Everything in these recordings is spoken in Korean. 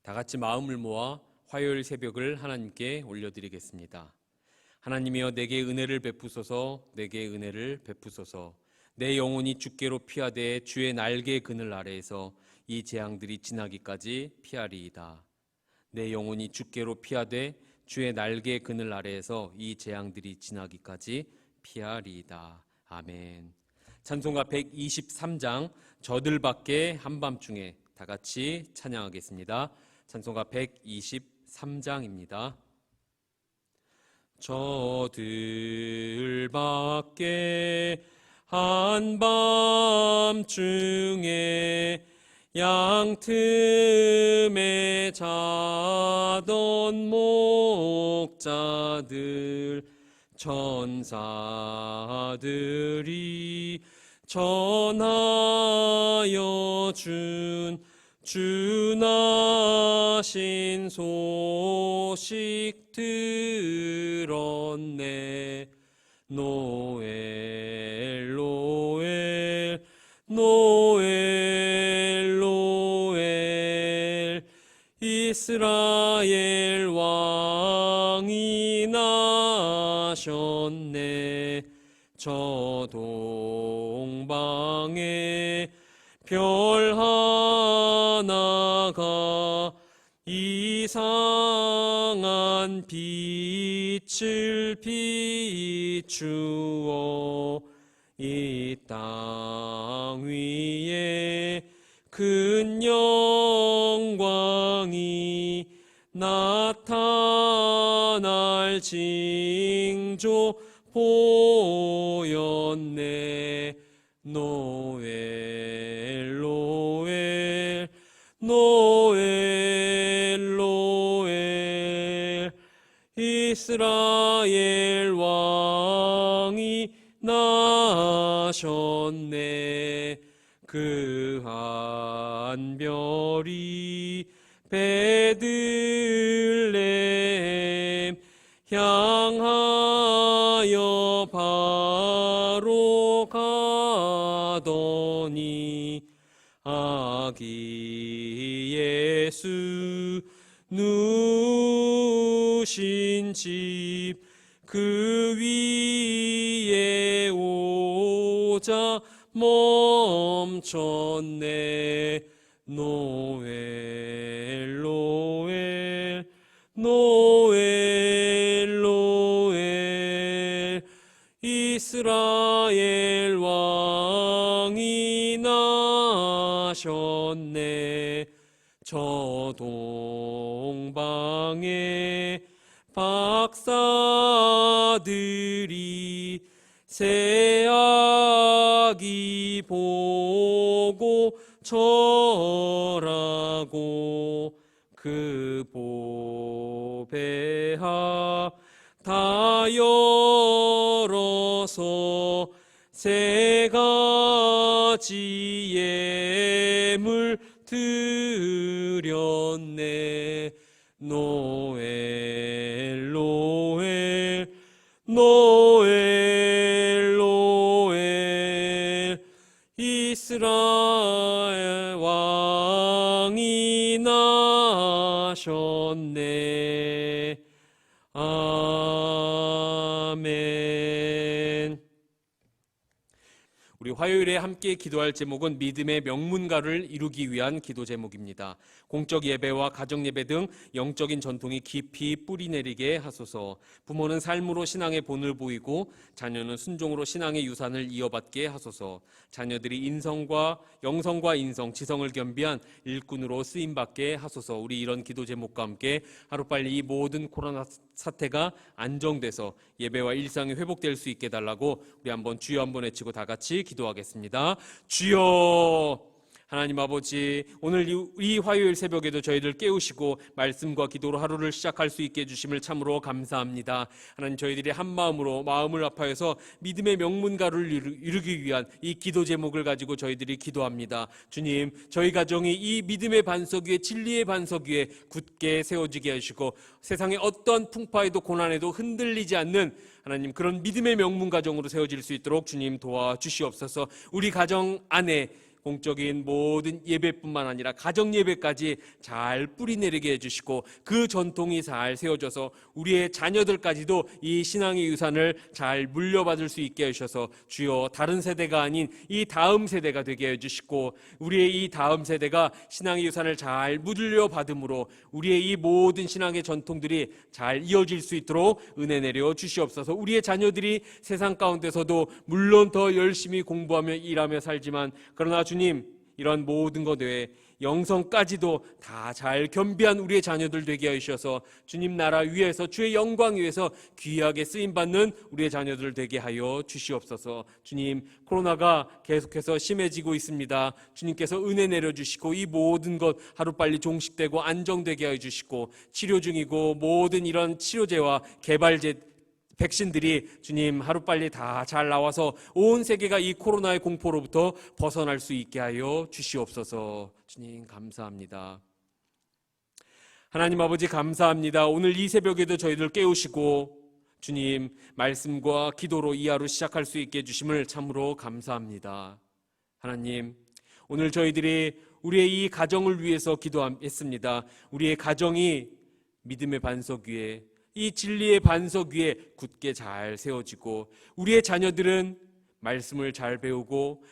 다 같이 마음을 모아 화요일 새벽을 하나님께 올려드리겠습니다. 하나님이여, 내게 은혜를 베푸소서. 내게 은혜를 베푸소서. 내 영혼이 주께로 피하되 주의 날개 그늘 아래에서 이 재앙들이 지나기까지 피하리이다. 내 영혼이 주께로 피하되 주의 날개 그늘 아래에서 이 재앙들이 지나기까지 피하리이다. 아멘. 찬송가 123장 저들밖에 한밤중에 다 같이 찬양하겠습니다. 찬송가 123장입니다. 저들밖에 한밤중에 양틈에 자던 목자들 천사들이 전하여 준 주나신 소식 들었네. 노엘 노엘 노엘 노엘 이스라엘 왕이 나셨네. 저 동방에 별 하나가 이상한 빛을 비추어 이 땅 위에 큰 영광이 나타날 징조 보였네. 노엘 노엘 노엘 노엘 이스라엘 왕이 나셨네. 그 한 별이 베들레헴 향하여 바로 가더니 아기 예수 누신 집 그 위에 오자 멈췄네. 노엘 노엘 노엘 노엘 이스라엘 왕이 나셨네. 저 동방에 박사들이 새 아기 보고 절하고 그 보배하 다 열어서 세 가지 예물 드렸네. 노엘 노엘 노엘 노엘 이스라엘 왕이 나셨네. 아멘. 우리 화요일에 함께 기도할 제목은 믿음의 명문가를 이루기 위한 기도 제목입니다. 공적 예배와 가정 예배 등 영적인 전통이 깊이 뿌리내리게 하소서. 부모는 삶으로 신앙의 본을 보이고 자녀는 순종으로 신앙의 유산을 이어받게 하소서. 자녀들이 인성과 영성과 인성, 지성을 겸비한 일꾼으로 쓰임받게 하소서. 우리 이런 기도 제목과 함께 하루빨리 이 모든 코로나 사태가 안정돼서 예배와 일상이 회복될 수 있게 달라고 우리 한번 주여 한번 외치고 다 같이 기도하겠습니다. 주여. 하나님 아버지, 오늘 이 화요일 새벽에도 저희들 깨우시고 말씀과 기도로 하루를 시작할 수 있게 해주심을 참으로 감사합니다. 하나님, 저희들이 한 마음으로 마음을 합하여서 믿음의 명문가를 이루기 위한 이 기도 제목을 가지고 저희들이 기도합니다. 주님, 저희 가정이 이 믿음의 반석 위에, 진리의 반석 위에 굳게 세워지게 하시고 세상의 어떤 풍파에도 고난에도 흔들리지 않는 하나님, 그런 믿음의 명문 가정으로 세워질 수 있도록 주님 도와주시옵소서. 우리 가정 안에 공적인 모든 예배뿐만 아니라 가정 예배까지 잘 뿌리내리게 해주시고 그 전통이 잘 세워져서 우리의 자녀들까지도 이 신앙의 유산을 잘 물려받을 수 있게 하셔서 주여 다른 세대가 아닌 이 다음 세대가 되게 해주시고 우리의 이 다음 세대가 신앙의 유산을 잘 물려받음으로 우리의 이 모든 신앙의 전통들이 잘 이어질 수 있도록 은혜 내려 주시옵소서. 우리의 자녀들이 세상 가운데서도 물론 더 열심히 공부하며 일하며 살지만 그러나 주님 이런 모든 것 외에 영성까지도 다 잘 겸비한 우리의 자녀들 되게 하셔서 주님 나라 위에서 주의 영광 위에서 귀하게 쓰임받는 우리의 자녀들 되게 하여 주시옵소서. 주님 코로나가 계속해서 심해지고 있습니다. 주님께서 은혜 내려주시고 이 모든 것 하루빨리 종식되고 안정되게 해주시고 치료 중이고 모든 이런 치료제와 개발제 백신들이 주님 하루빨리 다 잘 나와서 온 세계가 이 코로나의 공포로부터 벗어날 수 있게 하여 주시옵소서. 주님 감사합니다. 하나님 아버지 감사합니다. 오늘 이 새벽에도 저희들 깨우시고 주님 말씀과 기도로 이 하루 시작할 수 있게 해주심을 참으로 감사합니다. 하나님 오늘 저희들이 우리의 이 가정을 위해서 기도했습니다. 우리의 가정이 믿음의 반석 위에 이 진리의 반석 위에 굳게 잘 세워지고 우리의 자녀들은 말씀을 잘 배우고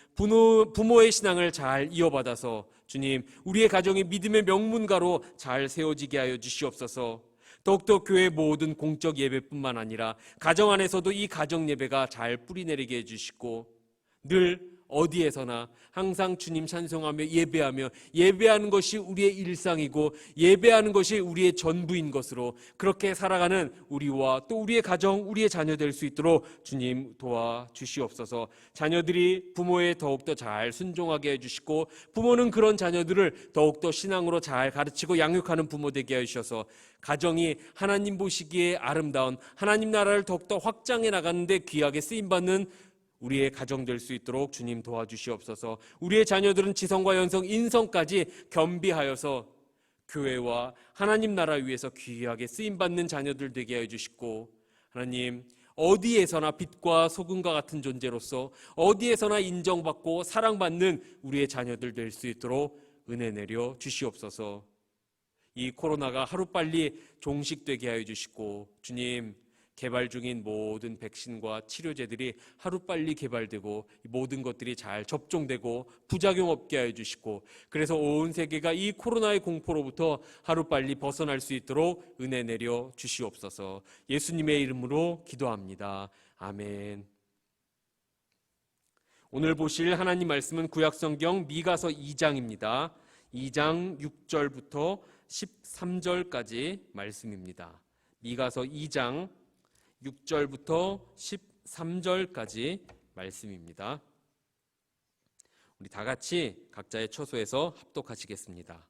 부모의 신앙을 잘 이어받아서 주님 우리의 가정이 믿음의 명문가로 잘 세워지게 하여 주시옵소서. 더욱더 교회 모든 공적 예배뿐만 아니라 가정 안에서도 이 가정 예배가 잘 뿌리내리게 해주시고 늘 어디에서나 항상 주님 찬송하며 예배하는 것이 우리의 일상이고 예배하는 것이 우리의 전부인 것으로 그렇게 살아가는 우리와 또 우리의 가정, 우리의 자녀 될 수 있도록 주님 도와주시옵소서. 자녀들이 부모에 더욱더 잘 순종하게 해주시고 부모는 그런 자녀들을 더욱더 신앙으로 잘 가르치고 양육하는 부모 되게 해주셔서 가정이 하나님 보시기에 아름다운 하나님 나라를 더욱더 확장해 나가는데 귀하게 쓰임받는 우리의 가정 될 수 있도록 주님 도와주시옵소서. 우리의 자녀들은 지성과 연성, 인성까지 겸비하여서 교회와 하나님 나라 위에서 귀하게 쓰임받는 자녀들 되게 해주시고 하나님 어디에서나 빛과 소금과 같은 존재로서 어디에서나 인정받고 사랑받는 우리의 자녀들 될 수 있도록 은혜 내려 주시옵소서. 이 코로나가 하루빨리 종식되게 하여 주시고 주님 개발 중인 모든 백신과 치료제들이 하루빨리 개발되고 모든 것들이 잘 접종되고 부작용 없게 해주시고 그래서 온 세계가 이 코로나의 공포로부터 하루빨리 벗어날 수 있도록 은혜 내려 주시옵소서. 예수님의 이름으로 기도합니다. 아멘. 오늘 보실 하나님 말씀은 구약성경 미가서 2장입니다. 2장 6절부터 13절까지 말씀입니다. 미가서 2장 6절부터 13절까지 말씀입니다. 우리 다 같이 각자의 처소에서 합독하시겠습니다.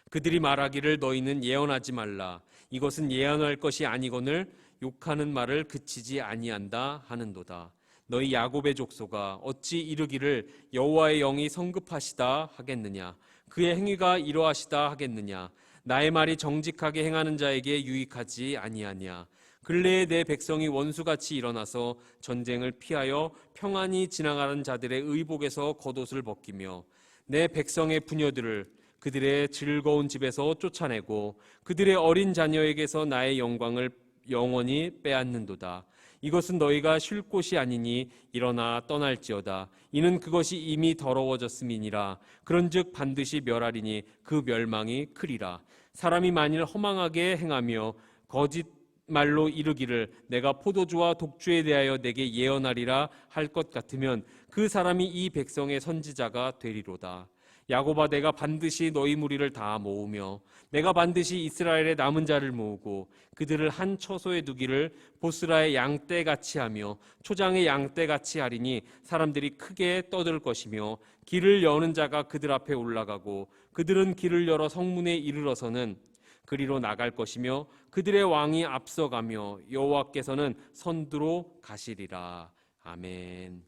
그들이 말하기를 너희는 예언하지 말라. 이것은 예언할 것이 아니거늘 욕하는 말을 그치지 아니한다 하는도다. 너희 야곱의 족속아 어찌 이르기를 여호와의 영이 성급하시다 하겠느냐. 그의 행위가 이러하시다 하겠느냐. 나의 말이 정직하게 행하는 자에게 유익하지 아니하냐. 근래에 내 백성이 원수같이 일어나서 전쟁을 피하여 평안히 지나가는 자들의 의복에서 겉옷을 벗기며 내 백성의 부녀들을 그들의 즐거운 집에서 쫓아내고 그들의 어린 자녀에게서 나의 영광을 영원히 빼앗는도다. 이것은 너희가 쉴 곳이 아니니 일어나 떠날지어다. 이는 그것이 이미 더러워졌음이니라. 그런즉 반드시 멸하리니 그 멸망이 크리라. 사람이 만일 허망하게 행하며 거짓 말로 이르기를 내가 포도주와 독주에 대하여 내게 예언하리라 할 것 같으면 그 사람이 이 백성의 선지자가 되리로다. 야곱아 내가 반드시 너희 무리를 다 모으며 내가 반드시 이스라엘의 남은 자를 모으고 그들을 한 처소에 두기를 보스라의 양떼같이 하며 초장의 양떼같이 하리니 사람들이 크게 떠들 것이며 길을 여는 자가 그들 앞에 올라가고 그들은 길을 열어 성문에 이르러서는 그리로 나갈 것이며 그들의 왕이 앞서가며 여호와께서는 선두로 가시리라. 아멘.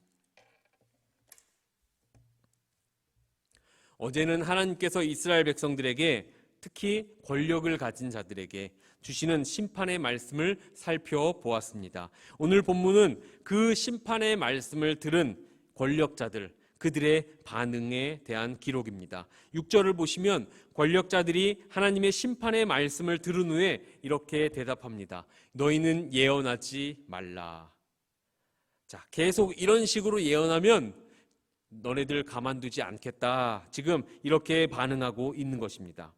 어제는 하나님께서 이스라엘 백성들에게 특히 권력을 가진 자들에게 주시는 심판의 말씀을 살펴보았습니다. 오늘 본문은 그 심판의 말씀을 들은 권력자들, 그들의 반응에 대한 기록입니다. 6절을 보시면 권력자들이 하나님의 심판의 말씀을 들은 후에 이렇게 대답합니다. 너희는 예언하지 말라. 자, 계속 이런 식으로 예언하면 너네들 가만두지 않겠다. 지금 이렇게 반응하고 있는 것입니다.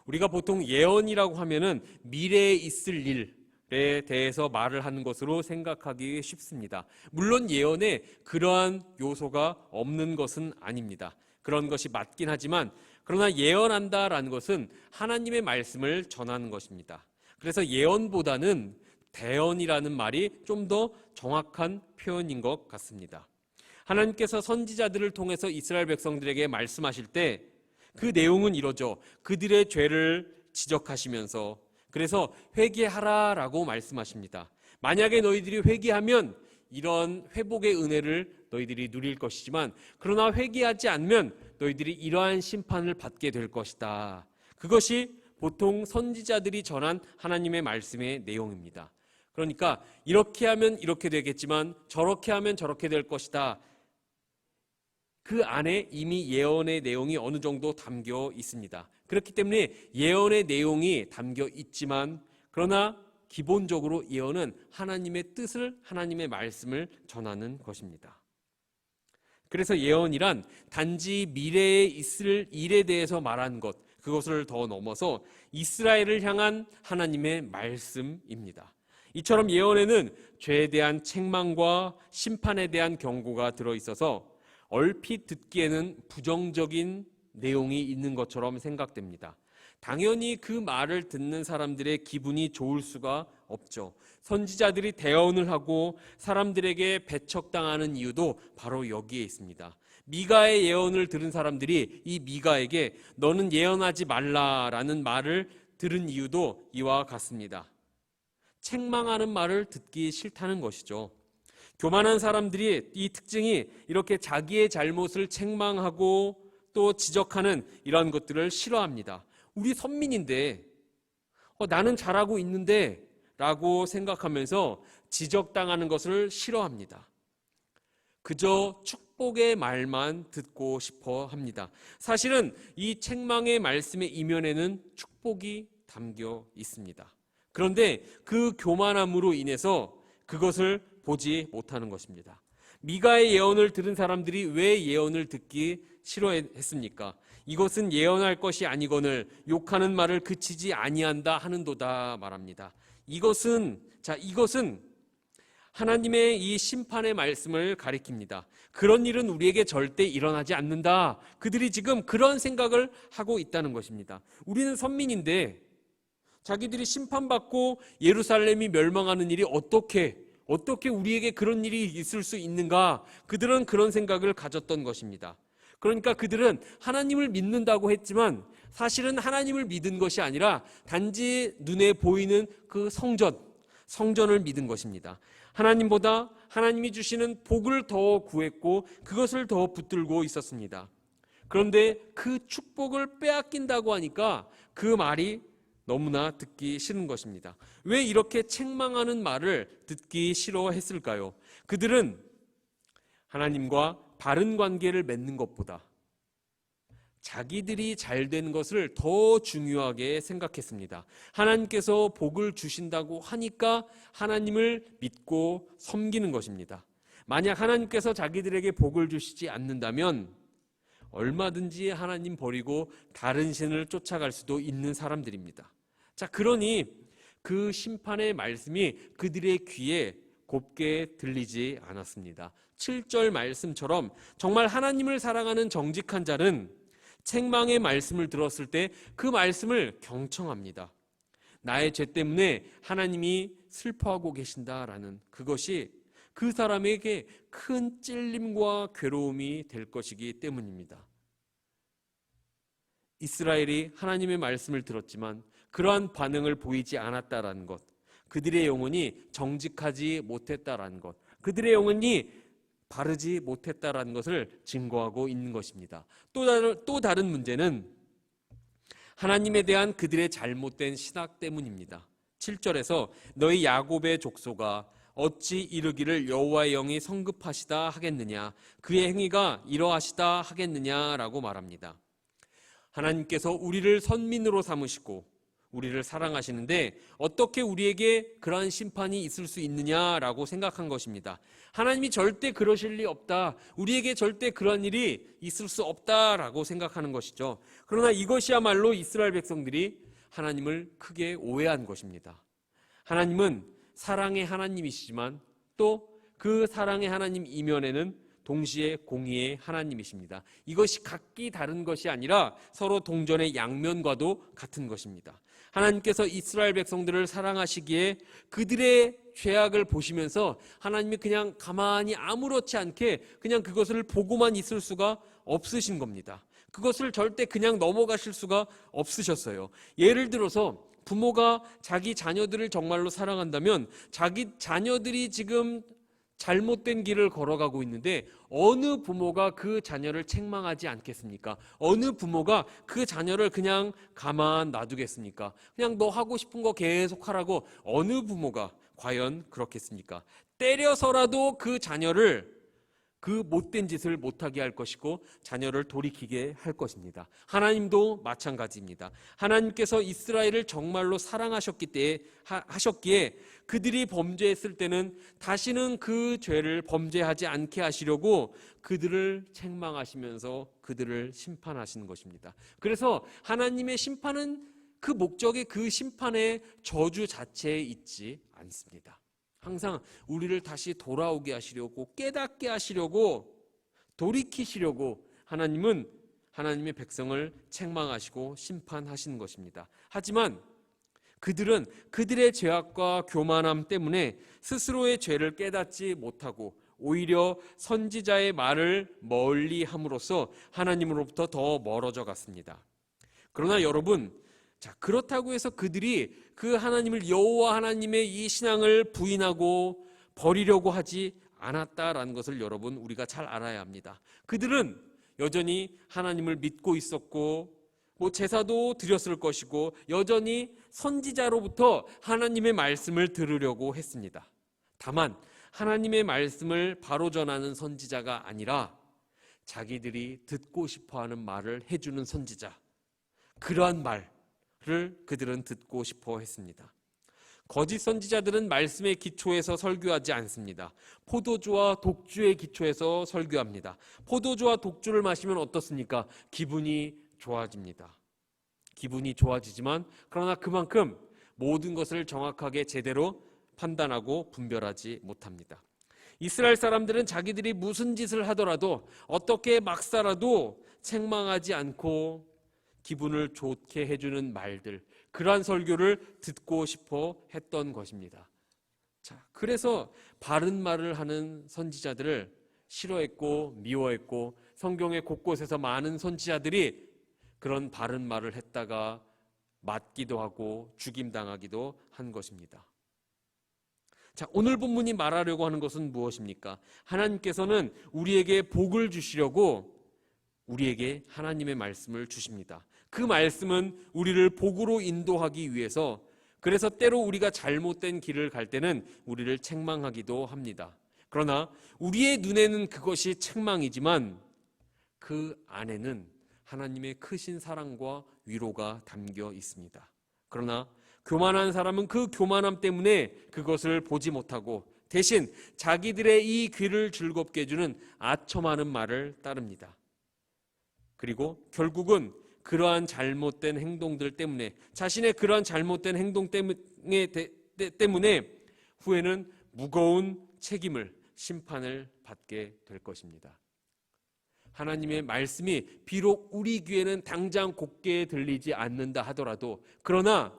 우리가 보통 예언이라고 하면은 미래에 있을 일에 대해서 말을 하는 것으로 생각하기 쉽습니다. 물론 예언에 그러한 요소가 없는 것은 아닙니다. 그런 것이 맞긴 하지만 그러나 예언한다라는 것은 하나님의 말씀을 전하는 것입니다. 그래서 예언보다는 대언이라는 말이 좀 더 정확한 표현인 것 같습니다. 하나님께서 선지자들을 통해서 이스라엘 백성들에게 말씀하실 때 그 내용은 이러죠. 그들의 죄를 지적하시면서 그래서 회개하라라고 말씀하십니다. 만약에 너희들이 회개하면 이런 회복의 은혜를 너희들이 누릴 것이지만 그러나 회개하지 않으면 너희들이 이러한 심판을 받게 될 것이다. 그것이 보통 선지자들이 전한 하나님의 말씀의 내용입니다. 그러니까 이렇게 하면 이렇게 되겠지만 저렇게 하면 저렇게 될 것이다. 그 안에 이미 예언의 내용이 어느 정도 담겨 있습니다. 그렇기 때문에 예언의 내용이 담겨 있지만 그러나 기본적으로 예언은 하나님의 뜻을, 하나님의 말씀을 전하는 것입니다. 그래서 예언이란 단지 미래에 있을 일에 대해서 말하는 것, 그것을 더 넘어서 이스라엘을 향한 하나님의 말씀입니다. 이처럼 예언에는 죄에 대한 책망과 심판에 대한 경고가 들어있어서 얼핏 듣기에는 부정적인 내용이 있는 것처럼 생각됩니다. 당연히 그 말을 듣는 사람들의 기분이 좋을 수가 없죠. 선지자들이 대언을 하고 사람들에게 배척당하는 이유도 바로 여기에 있습니다. 미가의 예언을 들은 사람들이 이 미가에게 너는 예언하지 말라라는 말을 들은 이유도 이와 같습니다. 책망하는 말을 듣기 싫다는 것이죠. 교만한 사람들이 이 특징이 이렇게 자기의 잘못을 책망하고 또 지적하는 이런 것들을 싫어합니다. 우리 선민인데 나는 잘하고 있는데 라고 생각하면서 지적당하는 것을 싫어합니다. 그저 축복의 말만 듣고 싶어 합니다. 사실은 이 책망의 말씀의 이면에는 축복이 담겨 있습니다. 그런데 그 교만함으로 인해서 그것을 보지 못하는 것입니다. 미가의 예언을 들은 사람들이 왜 예언을 듣기 싫어했습니까? 이것은 예언할 것이 아니거늘 욕하는 말을 그치지 아니한다 하는도다 말합니다. 이것은 하나님의 이 심판의 말씀을 가리킵니다. 그런 일은 우리에게 절대 일어나지 않는다. 그들이 지금 그런 생각을 하고 있다는 것입니다. 우리는 선민인데 자기들이 심판받고 예루살렘이 멸망하는 일이 어떻게 우리에게 그런 일이 있을 수 있는가? 그들은 그런 생각을 가졌던 것입니다. 그러니까 그들은 하나님을 믿는다고 했지만 사실은 하나님을 믿은 것이 아니라 단지 눈에 보이는 그 성전을 믿은 것입니다. 하나님보다 하나님이 주시는 복을 더 구했고 그것을 더 붙들고 있었습니다. 그런데 그 축복을 빼앗긴다고 하니까 그 말이 너무나 듣기 싫은 것입니다. 왜 이렇게 책망하는 말을 듣기 싫어했을까요? 그들은 하나님과 바른 관계를 맺는 것보다 자기들이 잘 되는 것을 더 중요하게 생각했습니다. 하나님께서 복을 주신다고 하니까 하나님을 믿고 섬기는 것입니다. 만약 하나님께서 자기들에게 복을 주시지 않는다면 얼마든지 하나님 버리고 다른 신을 쫓아갈 수도 있는 사람들입니다. 자, 그러니 그 심판의 말씀이 그들의 귀에 곱게 들리지 않았습니다. 7절 말씀처럼 정말 하나님을 사랑하는 정직한 자는 책망의 말씀을 들었을 때 그 말씀을 경청합니다. 나의 죄 때문에 하나님이 슬퍼하고 계신다라는 그것이 그 사람에게 큰 찔림과 괴로움이 될 것이기 때문입니다. 이스라엘이 하나님의 말씀을 들었지만 그러한 반응을 보이지 않았다라는 것, 그들의 영혼이 정직하지 못했다라는 것, 그들의 영혼이 바르지 못했다라는 것을 증거하고 있는 것입니다. 또 다른 문제는 하나님에 대한 그들의 잘못된 신학 때문입니다. 7절에서 너희 야곱의 족속아 어찌 이르기를 여호와의 영이 성급하시다 하겠느냐, 그의 행위가 이러하시다 하겠느냐라고 말합니다. 하나님께서 우리를 선민으로 삼으시고 우리를 사랑하시는데 어떻게 우리에게 그러한 심판이 있을 수 있느냐라고 생각한 것입니다. 하나님이 절대 그러실 리 없다, 우리에게 절대 그런 일이 있을 수 없다라고 생각하는 것이죠. 그러나 이것이야말로 이스라엘 백성들이 하나님을 크게 오해한 것입니다. 하나님은 사랑의 하나님이시지만 또 그 사랑의 하나님 이면에는 동시에 공의의 하나님이십니다. 이것이 각기 다른 것이 아니라 서로 동전의 양면과도 같은 것입니다. 하나님께서 이스라엘 백성들을 사랑하시기에 그들의 죄악을 보시면서 하나님이 그냥 가만히 아무렇지 않게 그냥 그것을 보고만 있을 수가 없으신 겁니다. 그것을 절대 그냥 넘어가실 수가 없으셨어요. 예를 들어서 부모가 자기 자녀들을 정말로 사랑한다면 자기 자녀들이 지금 잘못된 길을 걸어가고 있는데 어느 부모가 그 자녀를 책망하지 않겠습니까? 어느 부모가 그 자녀를 그냥 가만 놔두겠습니까? 그냥 너 하고 싶은 거 계속 하라고 어느 부모가 과연 그렇겠습니까? 때려서라도 그 자녀를 그 못된 짓을 못하게 할 것이고 자녀를 돌이키게 할 것입니다. 하나님도 마찬가지입니다. 하나님께서 이스라엘을 정말로 사랑하셨기에 그들이 범죄했을 때는 다시는 그 죄를 범죄하지 않게 하시려고 그들을 책망하시면서 그들을 심판하시는 것입니다. 그래서 하나님의 심판은 그 목적의 그 심판의 저주 자체에 있지 않습니다. 항상 우리를 다시 돌아오게 하시려고, 깨닫게 하시려고, 돌이키시려고 하나님은 하나님의 백성을 책망하시고 심판하시는 것입니다. 하지만 그들은 그들의 죄악과 교만함 때문에 스스로의 죄를 깨닫지 못하고 오히려 선지자의 말을 멀리 함으로써 하나님으로부터 더 멀어져 갔습니다. 그러나 여러분, 그렇다고 해서 그들이 그 하나님을, 여호와 하나님의 이 신앙을 부인하고 버리려고 하지 않았다라는 것을 여러분, 우리가 잘 알아야 합니다. 그들은 여전히 하나님을 믿고 있었고 제사도 드렸을 것이고 여전히 선지자로부터 하나님의 말씀을 들으려고 했습니다. 다만 하나님의 말씀을 바로 전하는 선지자가 아니라 자기들이 듣고 싶어하는 말을 해주는 선지자, 그러한 말을 그들은 듣고 싶어 했습니다. 거짓 선지자들은 말씀의 기초에서 설교하지 않습니다. 포도주와 독주의 기초에서 설교합니다. 포도주와 독주를 마시면 어떻습니까? 기분이 좋아집니다. 기분이 좋아지지만 그러나 그만큼 모든 것을 정확하게 제대로 판단하고 분별하지 못합니다. 이스라엘 사람들은 자기들이 무슨 짓을 하더라도 어떻게 막 살아도 책망하지 않고 기분을 좋게 해주는 말들, 그러한 설교를 듣고 싶어 했던 것입니다. 그래서 바른 말을 하는 선지자들을 싫어했고 미워했고 성경의 곳곳에서 많은 선지자들이 그런 바른 말을 했다가 맞기도 하고 죽임당하기도 한 것입니다. 오늘 본문이 말하려고 하는 것은 무엇입니까? 하나님께서는 우리에게 복을 주시려고 우리에게 하나님의 말씀을 주십니다. 그 말씀은 우리를 복으로 인도하기 위해서, 그래서 때로 우리가 잘못된 길을 갈 때는 우리를 책망하기도 합니다. 그러나 우리의 눈에는 그것이 책망이지만 그 안에는 하나님의 크신 사랑과 위로가 담겨 있습니다. 그러나 교만한 사람은 그 교만함 때문에 그것을 보지 못하고 대신 자기들의 이 귀를 즐겁게 해주는 아첨하는 말을 따릅니다. 그리고 결국은 그러한 잘못된 행동들 때문에, 자신의 그러한 잘못된 행동 때문에 후에는 무거운 책임을, 심판을 받게 될 것입니다. 하나님의 말씀이 비록 우리 귀에는 당장 곱게 들리지 않는다 하더라도, 그러나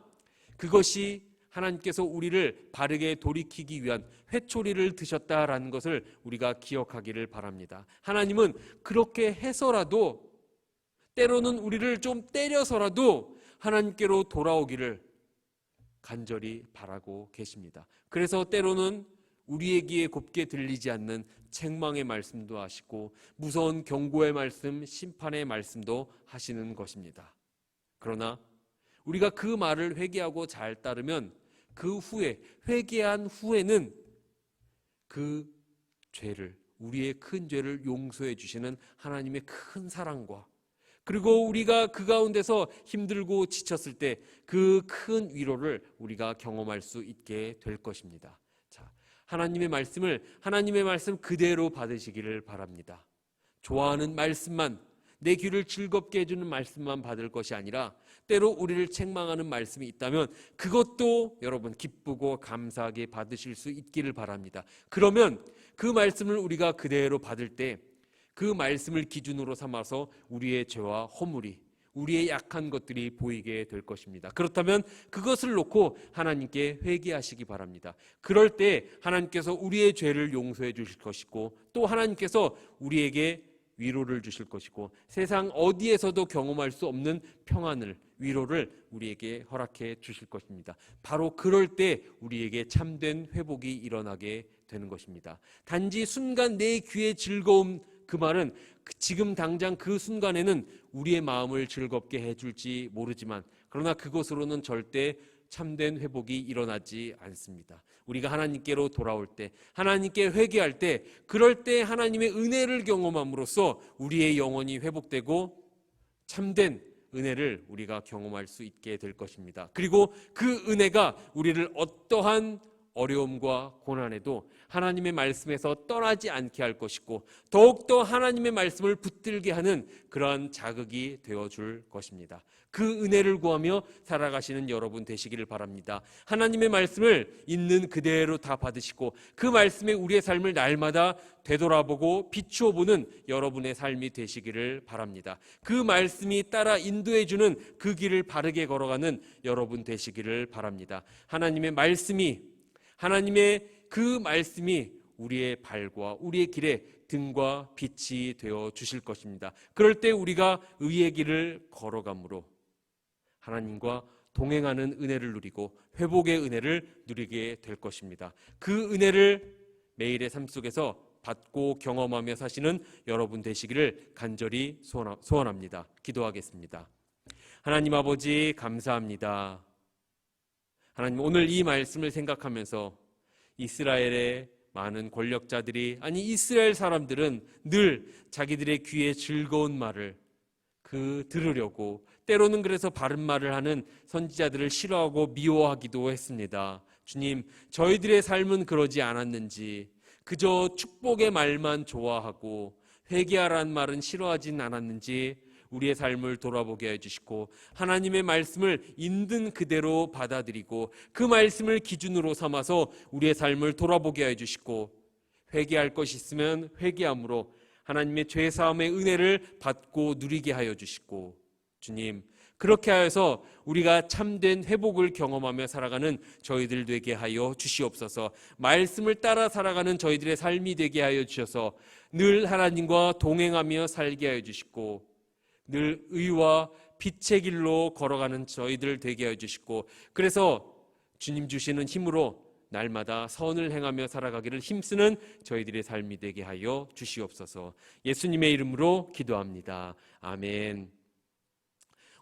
그것이 하나님께서 우리를 바르게 돌이키기 위한 회초리를 드셨다라는 것을 우리가 기억하기를 바랍니다. 하나님은 그렇게 해서라도, 때로는 우리를 좀 때려서라도 하나님께로 돌아오기를 간절히 바라고 계십니다. 그래서 때로는 우리의 귀에 곱게 들리지 않는 책망의 말씀도 하시고 무서운 경고의 말씀, 심판의 말씀도 하시는 것입니다. 그러나 우리가 그 말을 회개하고 잘 따르면 그 후에, 회개한 후에는 그 죄를, 우리의 큰 죄를 용서해 주시는 하나님의 큰 사랑과, 그리고 우리가 그 가운데서 힘들고 지쳤을 때 그 큰 위로를 우리가 경험할 수 있게 될 것입니다. 자, 하나님의 말씀 그대로 받으시기를 바랍니다. 좋아하는 말씀만, 내 귀를 즐겁게 해주는 말씀만 받을 것이 아니라 때로 우리를 책망하는 말씀이 있다면 그것도 여러분 기쁘고 감사하게 받으실 수 있기를 바랍니다. 그러면 그 말씀을 우리가 그대로 받을 때 그 말씀을 기준으로 삼아서 우리의 죄와 허물이, 우리의 약한 것들이 보이게 될 것입니다. 그렇다면 그것을 놓고 하나님께 회개하시기 바랍니다. 그럴 때 하나님께서 우리의 죄를 용서해 주실 것이고, 또 하나님께서 우리에게 위로를 주실 것이고, 세상 어디에서도 경험할 수 없는 평안을, 위로를 우리에게 허락해 주실 것입니다. 바로 그럴 때 우리에게 참된 회복이 일어나게 되는 것입니다. 단지 순간 내 귀의 즐거움, 그 말은 지금 당장 그 순간에는 우리의 마음을 즐겁게 해줄지 모르지만, 그러나 그것으로는 절대 참된 회복이 일어나지 않습니다. 우리가 하나님께로 돌아올 때, 하나님께 회개할 때, 그럴 때 하나님의 은혜를 경험함으로써 우리의 영혼이 회복되고 참된 은혜를 우리가 경험할 수 있게 될 것입니다. 그리고 그 은혜가 우리를 어떠한 어려움과 고난에도 하나님의 말씀에서 떠나지 않게 할 것이고, 더욱더 하나님의 말씀을 붙들게 하는 그러한 자극이 되어줄 것입니다. 그 은혜를 구하며 살아가시는 여러분 되시기를 바랍니다. 하나님의 말씀을 있는 그대로 다 받으시고 그 말씀에 우리의 삶을 날마다 되돌아보고 비추어 보는 여러분의 삶이 되시기를 바랍니다. 그 말씀이 따라 인도해주는 그 길을 바르게 걸어가는 여러분 되시기를 바랍니다. 하나님의 그 말씀이 우리의 발과 우리의 길에 등과 빛이 되어 주실 것입니다. 그럴 때 우리가 의의 길을 걸어감으로 하나님과 동행하는 은혜를 누리고 회복의 은혜를 누리게 될 것입니다. 그 은혜를 매일의 삶 속에서 받고 경험하며 사시는 여러분 되시기를 간절히 소원합니다. 기도하겠습니다. 하나님 아버지 감사합니다. 하나님, 오늘 이 말씀을 생각하면서 이스라엘의 많은 권력자들이, 아니 이스라엘 사람들은 늘 자기들의 귀에 즐거운 말을 들으려고, 때로는 그래서 바른 말을 하는 선지자들을 싫어하고 미워하기도 했습니다. 주님, 저희들의 삶은 그러지 않았는지, 그저 축복의 말만 좋아하고 회개하라는 말은 싫어하진 않았는지 우리의 삶을 돌아보게 해주시고, 하나님의 말씀을 있는 그대로 받아들이고 그 말씀을 기준으로 삼아서 우리의 삶을 돌아보게 해주시고, 회개할 것이 있으면 회개함으로 하나님의 죄사함의 은혜를 받고 누리게 하여 주시고, 주님, 그렇게 하여서 우리가 참된 회복을 경험하며 살아가는 저희들 되게 하여 주시옵소서. 말씀을 따라 살아가는 저희들의 삶이 되게 하여 주셔서 늘 하나님과 동행하며 살게 하여 주시고, 늘 의와 빛의 길로 걸어가는 저희들 되게 하여 주시고, 그래서 주님 주시는 힘으로 날마다 선을 행하며 살아가기를 힘쓰는 저희들의 삶이 되게 하여 주시옵소서. 예수님의 이름으로 기도합니다. 아멘.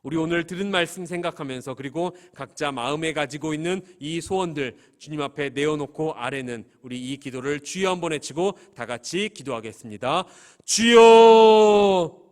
우리 오늘 들은 말씀 생각하면서, 그리고 각자 마음에 가지고 있는 이 소원들 주님 앞에 내어놓고 아래는 우리 이 기도를 주여 한번 외치고 다 같이 기도하겠습니다. 주여!